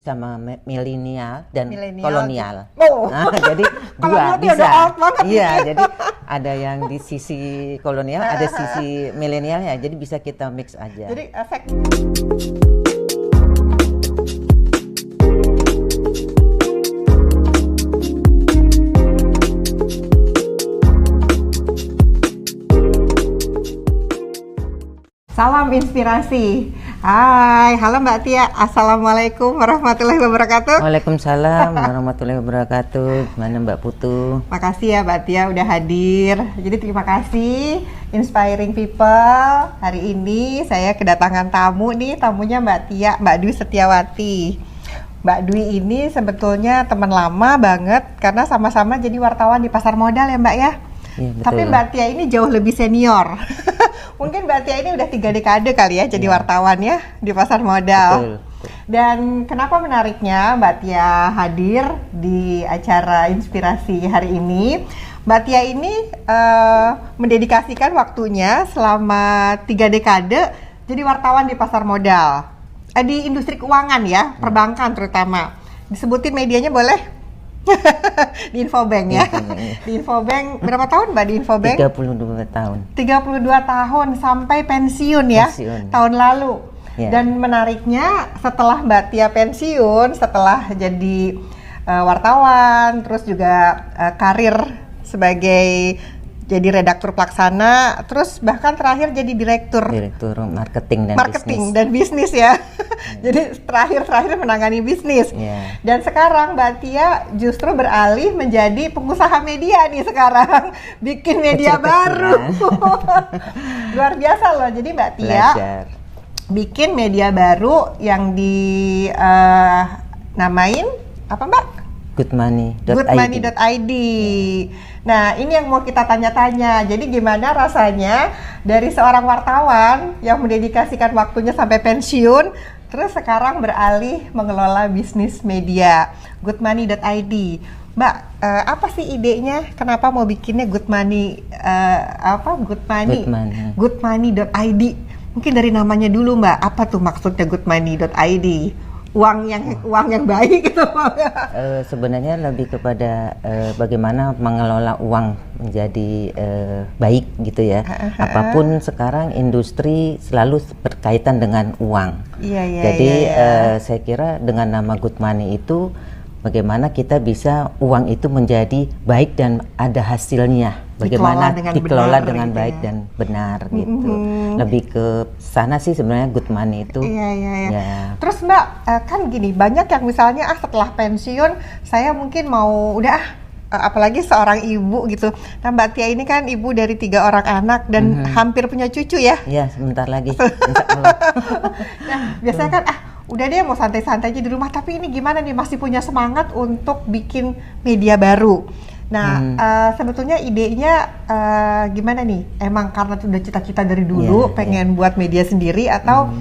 sama milenial dan Milenial. kolonial. Oh. Nah, jadi Kolonial dua tuh udah bisa. out banget Iya, gitu. jadi ada yang di sisi kolonial, ada sisi milenialnya. Jadi bisa kita mix aja. Jadi efek. Salam inspirasi. Hai, halo Mbak Tia. Assalamualaikum warahmatullahi wabarakatuh. Waalaikumsalam warahmatullahi wabarakatuh. Gimana Mbak Putu? Makasih ya Mbak Tia udah hadir. Jadi terima kasih Inspiring People. Hari ini saya kedatangan tamu nih, tamunya Mbak Tia, Mbak Dwi Setiawati. Mbak Dwi ini sebetulnya teman lama banget karena sama-sama jadi wartawan di pasar modal ya Mbak ya. Iya, betul. Tapi Mbak Tia ini jauh lebih senior. Mungkin Mbak Tia ini udah 3 dekade kali ya jadi wartawan ya di pasar modal. Betul. Dan kenapa menariknya Mbak Tia hadir di acara inspirasi hari ini? Mbak Tia ini mendedikasikan waktunya selama 3 dekade jadi wartawan di pasar modal. Di industri keuangan ya, perbankan terutama. Disebutin medianya boleh? Di Infobank ya. Di Infobank berapa tahun Mbak di Infobank? 32 tahun. 32 tahun sampai pensiun ya. Pensiun. Tahun lalu. Ya. Dan menariknya setelah Mbak Tia pensiun, setelah jadi wartawan, terus juga karir sebagai jadi redaktur pelaksana, terus bahkan terakhir jadi direktur marketing dan bisnis ya. Jadi terakhir menangani bisnis. Yeah. Dan sekarang Mbak Tia justru beralih menjadi pengusaha media nih sekarang. Bikin media baru. Luar biasa loh. Jadi Mbak Tia Belajar. bikin media baru yang namain apa Mbak? Goodmoney.id. Nah, ini yang mau kita tanya-tanya. Jadi gimana rasanya dari seorang wartawan yang mendedikasikan waktunya sampai pensiun, terus sekarang beralih mengelola bisnis media Goodmoney.id. Mbak, apa sih idenya? Kenapa mau bikinnya Goodmoney.id? Mungkin dari namanya dulu Mbak. Apa tuh maksudnya Goodmoney.id? Uang yang baik gitu. Sebenarnya lebih kepada bagaimana mengelola uang menjadi baik gitu ya. Apapun sekarang industri selalu berkaitan dengan uang. Jadi saya kira dengan nama Good Money itu bagaimana kita bisa uang itu menjadi baik dan ada hasilnya. Bagaimana dikelola dengan baik dan benar gitu. Lebih ke sana sih sebenarnya Good Money itu. Iya. Terus Mbak, kan gini, banyak yang misalnya setelah pensiun saya mungkin mau apalagi seorang ibu gitu. Nah Mbak Tia ini kan ibu dari 3 orang anak dan hampir punya cucu ya. Iya, sebentar lagi. Insya Allah. Nah, biasanya kan udah deh mau santai-santai aja di rumah, tapi ini gimana nih masih punya semangat untuk bikin media baru. Nah, sebetulnya idenya gimana nih? Emang karena sudah cita-cita dari dulu pengen buat media sendiri atau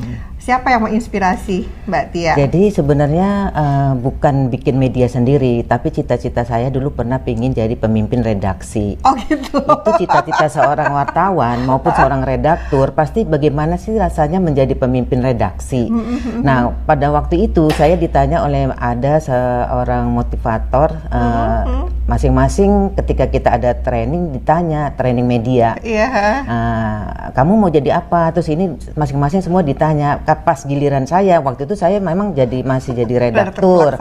siapa yang menginspirasi Mbak Tia? Jadi sebenarnya bukan bikin media sendiri, tapi cita-cita saya dulu pernah pingin jadi pemimpin redaksi. Oh gitu. Itu cita-cita seorang wartawan maupun seorang redaktur, pasti bagaimana sih rasanya menjadi pemimpin redaksi. Nah, pada waktu itu saya ditanya oleh ada seorang motivator, masing-masing ketika kita ada training ditanya, training media. Kamu mau jadi apa? Terus ini masing-masing semua ditanya. Pas giliran saya, waktu itu saya memang masih jadi redaktur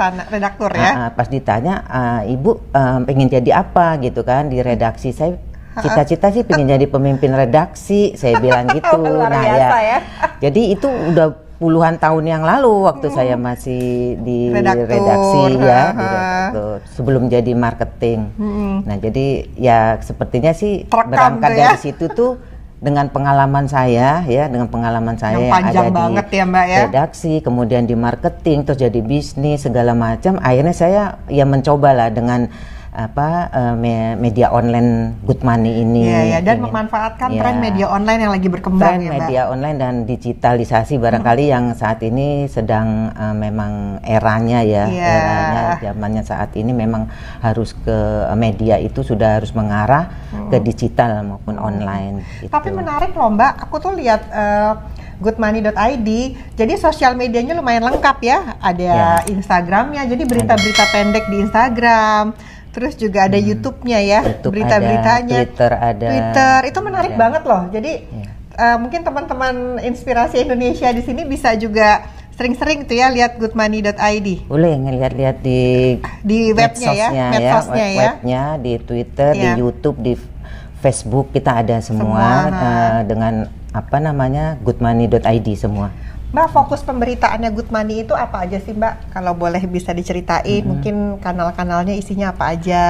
ya. Pas ditanya, ibu pengen jadi apa gitu kan di redaksi, saya cita-cita sih pengen jadi pemimpin redaksi, saya bilang gitu. Nah ya. Jadi itu udah puluhan tahun yang lalu waktu saya masih di redaksi ya, di redaktur, sebelum jadi marketing. Nah jadi ya sepertinya sih berangkat dari situ tuh. Dengan pengalaman saya yang panjang ada banget di ya Mbak ya, redaksi, kemudian di marketing, terus jadi bisnis segala macam, akhirnya saya ya mencobalah dengan media online Good Money ini. Dan memanfaatkan tren media online yang lagi berkembang ya Mbak. Media online dan digitalisasi barangkali yang saat ini sedang memang eranya ya, eranya zamannya saat ini memang harus ke media itu sudah harus mengarah ke digital maupun online. Gitu. Tapi menarik loh Mbak, aku tuh lihat goodmoney.id. Jadi sosial medianya lumayan lengkap ya. Ada Instagramnya, jadi berita-berita pendek di Instagram. Terus juga ada YouTube-nya ya, berita-beritanya. Twitter itu menarik banget loh. Jadi mungkin teman-teman Inspirasi Indonesia di sini bisa juga sering-sering tuh ya lihat goodmoney.id. Boleh ngeliat-lihat di webnya ya, medsosnya ya. Webnya, di Twitter, di YouTube, di Facebook kita ada semua. Dengan apa namanya goodmoney.id semua. Mbak, fokus pemberitaannya Good Money itu apa aja sih Mbak? Kalau boleh bisa diceritain, mungkin kanal-kanalnya isinya apa aja,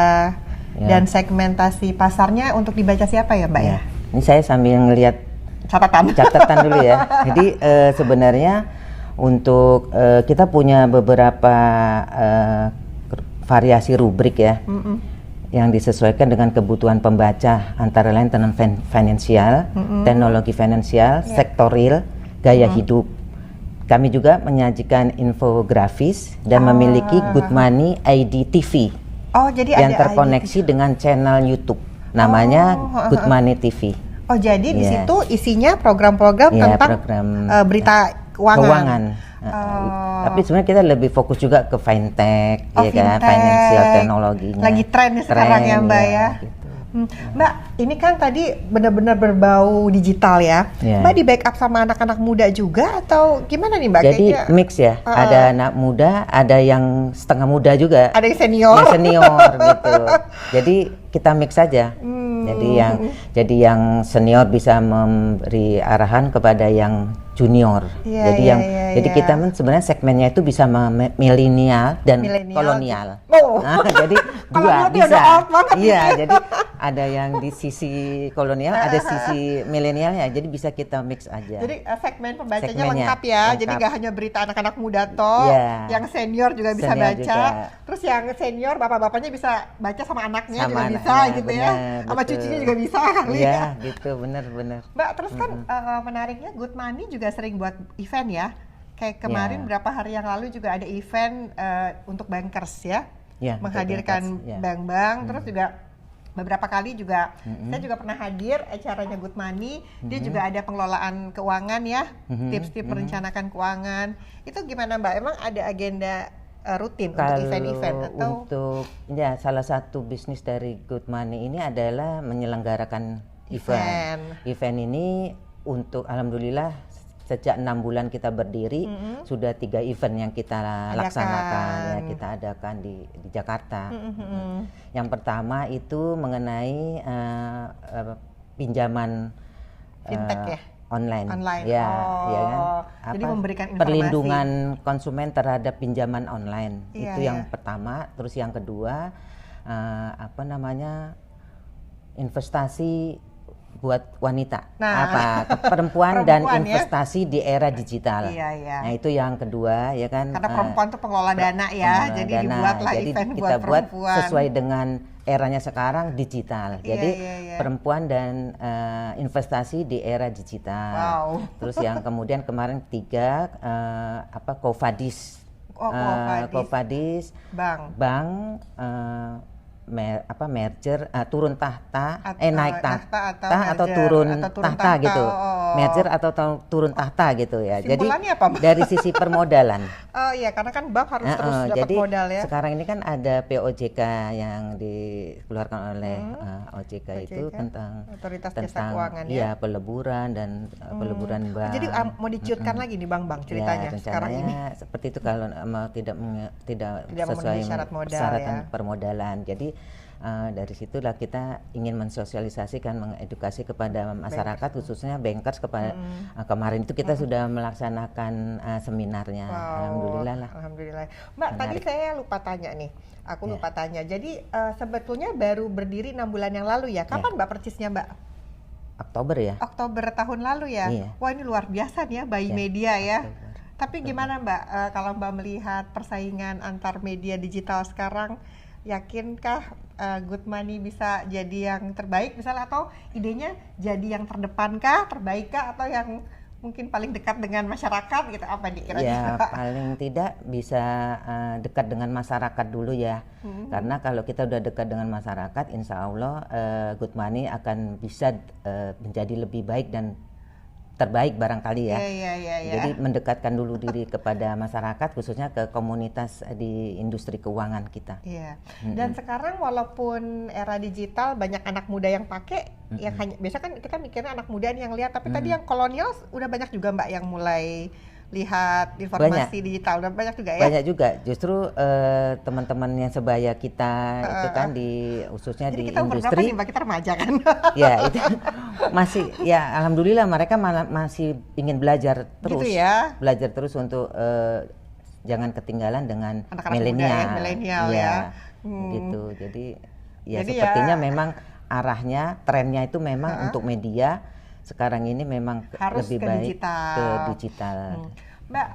dan segmentasi pasarnya untuk dibaca siapa ya Mbak ya? Ini saya sambil ngelihat catatan dulu ya. Jadi sebenarnya untuk kita punya beberapa variasi rubrik ya, yang disesuaikan dengan kebutuhan pembaca, antara lain tentang finansial, teknologi finansial, sektor real, gaya hidup. Kami juga menyajikan infografis dan memiliki Good Money ID TV yang terkoneksi dengan channel YouTube. Namanya Good Money TV. Oh, jadi di situ isinya program-program tentang berita keuangan. Tapi sebenarnya kita lebih fokus juga ke fintech, ya kan, financial teknologinya. Lagi tren sekarang ya Mbak ya. Gitu. Mbak, ini kan tadi benar-benar berbau digital ya. Mbak di backup sama anak-anak muda juga atau gimana nih Mbak? Jadi mix ya, ada anak muda, ada yang setengah muda juga. Ada yang senior. Yang senior gitu. Jadi kita mix saja. Jadi yang senior bisa memberi arahan kepada yang junior. Jadi kita sebenarnya segmennya itu bisa milenial dan kolonial. Jadi dua bisa. Iya, jadi ada yang di sisi kolonial, ada sisi milenialnya. Jadi bisa kita mix aja. Jadi segmen pembacanya lengkap ya. Jadi nggak hanya berita anak-anak muda toh, yang senior juga bisa baca. Terus yang senior bapak-bapaknya bisa baca sama anaknya juga bisa gitu ya. Sama cucunya juga bisa kali ya. Iya, gitu, benar. Mbak, terus kan menariknya Good Money juga sering buat event ya. Kayak kemarin berapa hari yang lalu juga ada event untuk bankers ya. Menghadirkan bank-bank, terus juga beberapa kali juga saya juga pernah hadir acaranya Good Money. Dia juga ada pengelolaan keuangan ya, tips-tips merencanakan keuangan. Itu gimana Mbak? Emang ada agenda rutin untuk event-event atau? Untuk salah satu bisnis dari Good Money ini adalah menyelenggarakan event. Event ini untuk alhamdulillah sejak 6 bulan kita berdiri sudah 3 event yang kita laksanakan, kita adakan di Jakarta. Yang pertama itu mengenai pinjaman fintech online. Ya kan? Jadi memberikan informasi. Perlindungan konsumen terhadap pinjaman online. Itu yang pertama. Terus yang kedua investasi buat wanita, perempuan dan investasi di era digital. Nah itu yang kedua ya kan. Karena perempuan tuh pengelola dana ya, jadi dibuatlah event buat perempuan. Sesuai dengan eranya sekarang digital. Jadi perempuan dan investasi di era digital. Terus yang kemudian kemarin 3 Cofadis. Cofadis bank merger turun tahta naik tahta atau turun tahta gitu. Merger atau turun tahta gitu ya. Jadi apa, dari sisi permodalan. Oh iya, karena kan bank harus terus dapat modal ya. Sekarang ini kan ada POJK yang dikeluarkan oleh OJK itu tentang Otoritas Jasa Keuangan ya. Peleburan dan peleburan bank. Jadi mau diciutkan lagi nih bank-bank ceritanya sekarang ini. Seperti itu kalau tidak sesuai syarat permodalan. Jadi dari situlah kita ingin mensosialisasikan, mengedukasi kepada masyarakat, khususnya bankers kepada kemarin itu kita sudah melaksanakan seminarnya. Alhamdulillah. Mbak, tadi saya lupa tanya nih. Lupa tanya. Jadi sebetulnya baru berdiri 6 bulan yang lalu ya. Kapan Mbak persisnya Mbak? Oktober ya. Oktober tahun lalu ya. Wah, ini luar biasa nih ya Bayi Media ya. Tapi gimana Mbak, kalau Mbak melihat persaingan antar media digital sekarang, yakinkah Good Money bisa jadi yang terbaik misalnya, atau idenya jadi yang terdepankah, terbaikkah, atau yang mungkin paling dekat dengan masyarakat gitu, apa nih kira-kira? Ya paling tidak bisa dekat dengan masyarakat dulu ya. Karena kalau kita udah dekat dengan masyarakat, insya Allah Good Money akan bisa menjadi lebih baik dan terbaik barangkali ya. Iya. Jadi mendekatkan dulu diri kepada masyarakat, khususnya ke komunitas di industri keuangan kita. Iya. Dan sekarang walaupun era digital banyak anak muda yang pakai, yang hanya biasa kan kita mikirnya anak muda yang lihat, tapi tadi yang kolonial udah banyak juga Mbak yang mulai lihat informasi digital, udah banyak juga ya. Banyak juga, justru teman-teman yang sebaya kita itu kan khususnya jadi di kita umur industri. berapa nih Mbak? Kita remaja kan? Ya itu masih, ya alhamdulillah mereka masih ingin belajar terus, Gitu ya. belajar terus untuk jangan ketinggalan dengan Anak-anak muda milenial ya. Gitu. Jadi Jadi sepertinya memang arahnya, trennya itu memang untuk media sekarang ini memang harus lebih ke baik digital. ke digital. Mbak,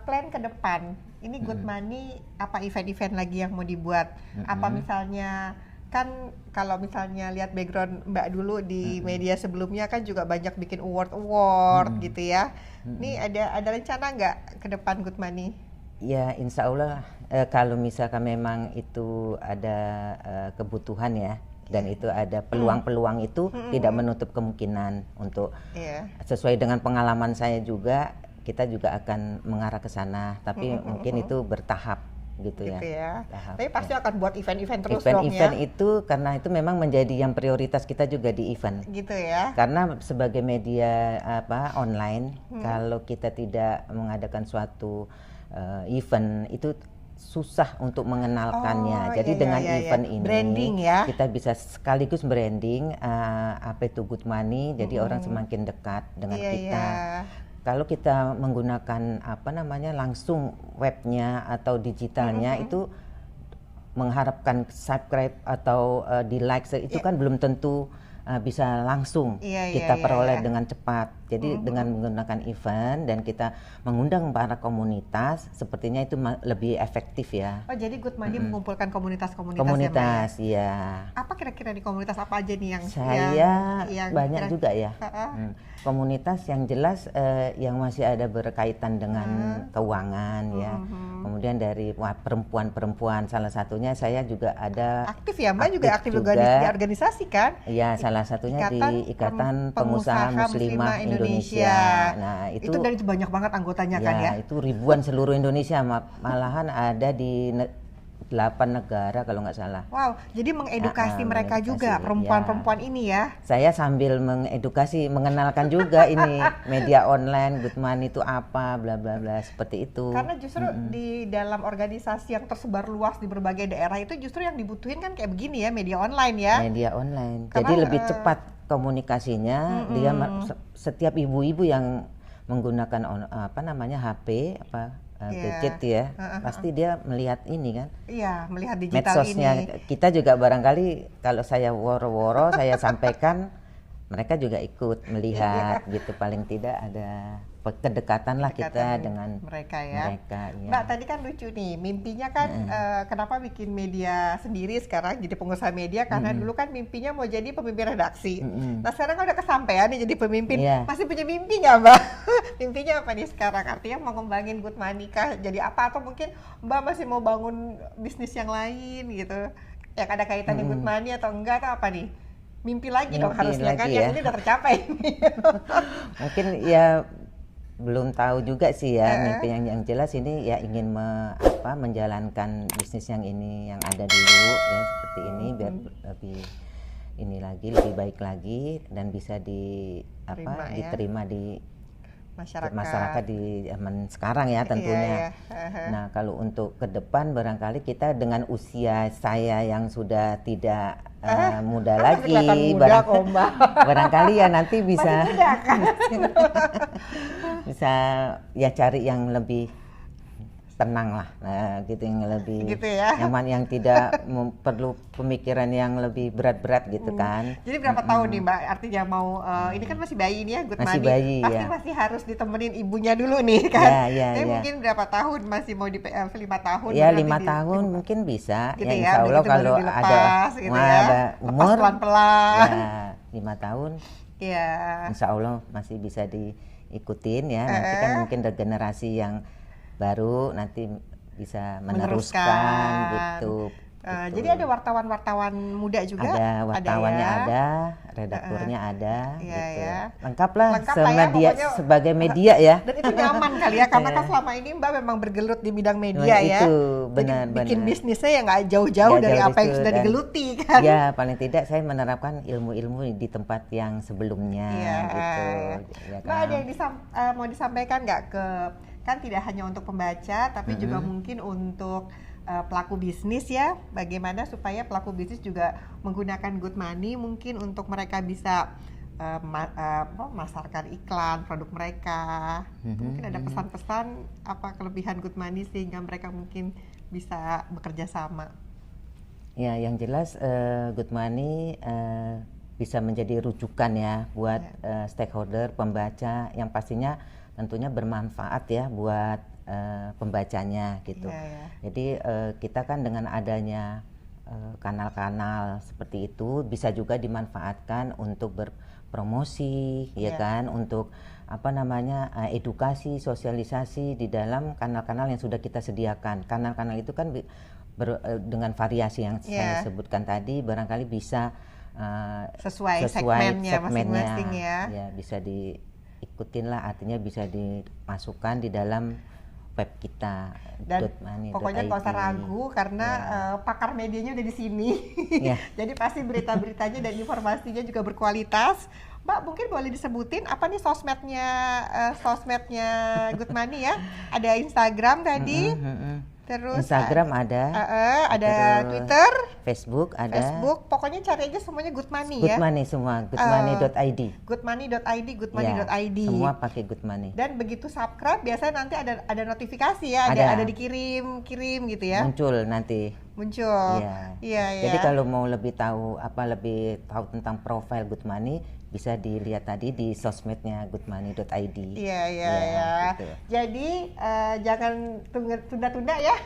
plan ke depan ini Good Money apa event-event lagi yang mau dibuat? Apa misalnya, kan kalau misalnya lihat background Mbak dulu di media sebelumnya kan juga banyak bikin award gitu ya. Ini ada rencana nggak ke depan Good Money? Ya insya Allah kalau misalkan memang itu ada kebutuhan ya, dan itu ada peluang-peluang itu tidak menutup kemungkinan untuk sesuai dengan pengalaman saya juga, kita juga akan mengarah ke sana, tapi mungkin itu bertahap gitu ya. Tahap, tapi pasti akan buat event-event terus event-event dong ya. itu karena itu memang menjadi yang prioritas kita juga di event. Gitu ya. Karena sebagai media online, kalau kita tidak mengadakan suatu event itu susah untuk mengenalkannya. Jadi dengan event ini branding ya. kita bisa sekaligus branding apa itu Good Money, jadi orang semakin dekat dengan kita. Kalau kita menggunakan langsung webnya atau digitalnya itu mengharapkan subscribe atau di like itu kan belum tentu bisa langsung kita peroleh dengan cepat. Jadi dengan menggunakan event dan kita mengundang para komunitas, sepertinya itu lebih efektif ya. Oh, jadi Good Money mengumpulkan komunitas ya. Apa kira-kira di komunitas apa aja nih yang yang banyak juga ya. Komunitas yang jelas yang masih ada berkaitan dengan keuangan ya. Kemudian dari perempuan-perempuan, salah satunya saya juga ada aktif ya Mbak, juga aktif juga di organisasi kan? Iya, salah satunya di Ikatan Pengusaha Muslimah Indonesia. Nah, itu dari banyak banget anggotanya kan ya? Itu ribuan seluruh Indonesia, malahan ada di 8 negara kalau nggak salah. Wow, jadi mengedukasi mereka juga perempuan-perempuan ini ya? Saya sambil mengedukasi, mengenalkan juga ini media online, Good Money itu apa, bla bla bla, seperti itu. Karena justru di dalam organisasi yang tersebar luas di berbagai daerah itu justru yang dibutuhin kan kayak begini ya, media online ya? Media online. Karena, jadi lebih cepat komunikasinya. Dia setiap ibu-ibu yang menggunakan HP gadget ya, pasti dia melihat ini kan. Iya, melihat digital medsosnya ini. Kita juga barangkali kalau saya woro-woro saya sampaikan, mereka juga ikut melihat gitu, paling tidak ada kedekatan lah kita dengan mereka ya. Ya. Mbak tadi kan lucu nih, mimpinya kan kenapa bikin media sendiri sekarang jadi pengusaha media, karena dulu kan mimpinya mau jadi pemimpin redaksi. Nah sekarang kan udah kesampaian nih jadi pemimpin, masih punya mimpi nggak Mbak? Mimpinya apa nih sekarang? Artinya mau ngembangin Good Money kah? Jadi apa? Atau mungkin Mbak masih mau bangun bisnis yang lain gitu, yang ada kaitannya Good Money atau enggak, atau apa nih? Mimpi lagi dong harusnya kan, yang ini udah tercapai. Mungkin ya belum tahu juga sih ya, mimpi yang jelas ini ya ingin menjalankan bisnis yang ini yang ada dulu ya, seperti ini biar lebih ini lagi, lebih baik lagi dan bisa diterima di masyarakat di zaman sekarang ya tentunya. Nah kalau untuk ke depan barangkali kita dengan usia saya yang sudah tidak muda lagi, barangkali ya nanti bisa bisa ya cari yang lebih tenang lah, gitu, yang lebih nyaman, yang tidak perlu pemikiran yang lebih berat-berat gitu kan. Jadi berapa tahun nih Mbak? Artinya mau ini kan masih bayi nih ya, Good Money. Pasti masih harus ditemenin ibunya dulu nih kan. Tapi mungkin berapa tahun masih mau di 5 tahun? Ya 5 tahun mungkin bisa. Gitu ya, insya Allah kalau ada umur pelan-pelan. Ya 5 tahun. Ya. Insya Allah masih bisa diikutin ya. Nanti kan mungkin ada generasi yang baru nanti bisa meneruskan gitu. Jadi ada wartawan-wartawan muda juga? Ada, wartawannya ada, redakturnya ada, Iya, gitu. ya. Lengkap lah, Lengkap lah ya, media, pokoknya. sebagai media ya. Dan itu nyaman kali ya, karena Iya. kan selama ini Mbak memang bergelut di bidang media Nah, ya. itu, Jadi benar, bikin benar. bisnisnya ya nggak jauh-jauh Nggak dari jauh apa yang itu, sudah dan- digeluti kan. Ya, paling tidak saya menerapkan ilmu-ilmu di tempat yang sebelumnya, Iya. gitu. Ya Mbak ada kan? yang mau disampaikan nggak ke, kan tidak hanya untuk pembaca, tapi juga mungkin untuk pelaku bisnis ya, bagaimana supaya pelaku bisnis juga menggunakan Good Money mungkin untuk mereka bisa memasarkan iklan produk mereka. Mungkin ada pesan-pesan apa kelebihan Good Money sehingga mereka mungkin bisa bekerja sama. Ya, yang jelas Good Money bisa menjadi rujukan ya buat stakeholder, pembaca, yang pastinya tentunya bermanfaat ya buat pembacanya gitu. Jadi kita kan dengan adanya kanal-kanal seperti itu bisa juga dimanfaatkan untuk berpromosi, ya kan, untuk apa namanya edukasi, sosialisasi di dalam kanal-kanal yang sudah kita sediakan. Kanal-kanal itu kan dengan variasi yang saya sebutkan tadi, barangkali bisa sesuai segmennya masing-masing ya. Bisa diikutin lah, artinya bisa dimasukkan di dalam web kita. Dan pokoknya nggak usah ragu karena pakar medianya udah di sini. Jadi pasti berita-beritanya dan informasinya juga berkualitas. Mbak mungkin boleh disebutin apa nih sosmednya Good Money ya? Ada Instagram tadi. Terus Instagram ada terus Twitter, Facebook ada. Pokoknya cari aja semuanya Good Money ya. Good Money semua, goodmoney.id. Goodmoney.id, goodmoney.id. Semua pakai Good Money. Dan begitu subscribe biasanya nanti ada notifikasi ya, ada dikirim gitu ya. Muncul nanti. Iya. Jadi kalau mau lebih tahu tentang profil Good Money bisa dilihat tadi di sosmednya goodmoney.id. Iya. Gitu. Jadi jangan tunda-tunda ya.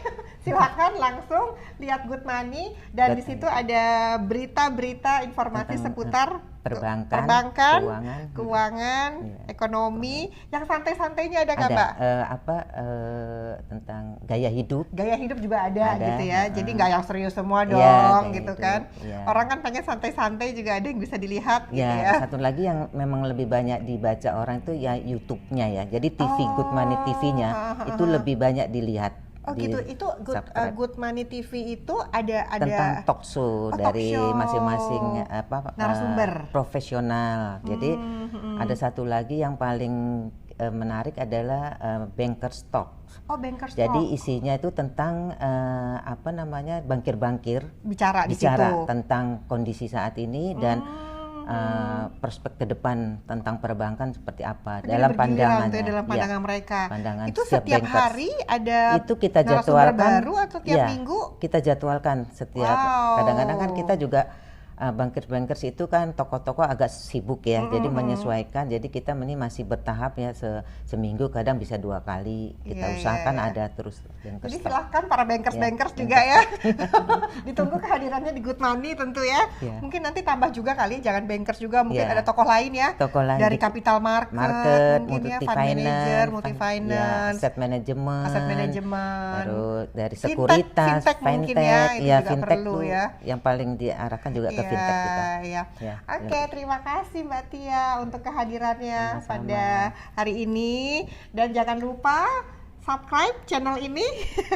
Silakan langsung lihat Good Money dan di situ ada berita-berita informasi seputar perbankan, keuangan, ekonomi. Yang santai-santainya ada nggak, Mbak? Tentang gaya hidup. Gaya hidup juga ada gitu ya. Jadi nggak yang serius semua dong, gitu kan. Orang kan pengen santai-santai juga, ada yang bisa dilihat gitu ya. Satu lagi yang memang lebih banyak dibaca orang itu ya YouTube-nya ya. Jadi TV Good Money TV-nya itu lebih banyak dilihat. Oh gitu, itu Good Money TV itu ada tentang talk show dari masing-masing narasumber profesional. Jadi ada satu lagi yang paling menarik adalah Bankers Talk. Bankers Talk. Jadi isinya itu tentang bangkir-bangkir bicara di situ tentang kondisi saat ini dan perspektif ke depan tentang perbankan seperti apa. Jadi dalam pandangannya, dalam pandangan mereka. Pandangan itu setiap bankers. Hari ada itu kita jadwalkan baru atau tiap minggu? Kita jadwalkan setiap. Kadang-kadang kan kita juga bankers itu kan tokoh-tokoh agak sibuk ya, jadi menyesuaikan. Jadi kita ini masih bertahap ya, seminggu kadang bisa 2 kali. Kita usahakan ada terus. Jadi silahkan para bankers juga ya. Ditunggu kehadirannya di Good Money tentu ya. Mungkin nanti tambah juga kali, jangan bankers juga, mungkin ada tokoh lain ya. Dari capital market mungkin ya, fund manager, multi-finance, asset management, terus dari sekuritas, fintech ya, fintech perlu ya. Yang paling diarahkan juga ke fintech kita. Oke, terima kasih Mbak Tia untuk kehadirannya pada hari ini, dan jangan lupa subscribe channel ini.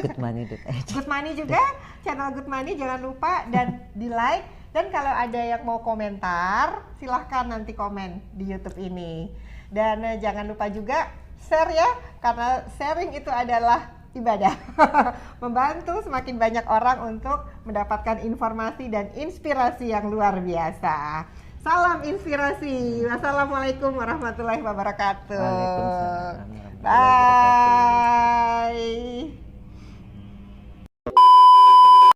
Good Money. Good Money juga, channel Good Money jangan lupa, dan di like. Dan kalau ada yang mau komentar, silahkan nanti komen di YouTube ini. Dan jangan lupa juga share ya, karena sharing itu adalah ibadah. Membantu semakin banyak orang untuk mendapatkan informasi dan inspirasi yang luar biasa. Salam inspirasi. Wassalamualaikum warahmatullahi wabarakatuh. Waalaikumsalam warahmatullahi wabarakatuh. Bye.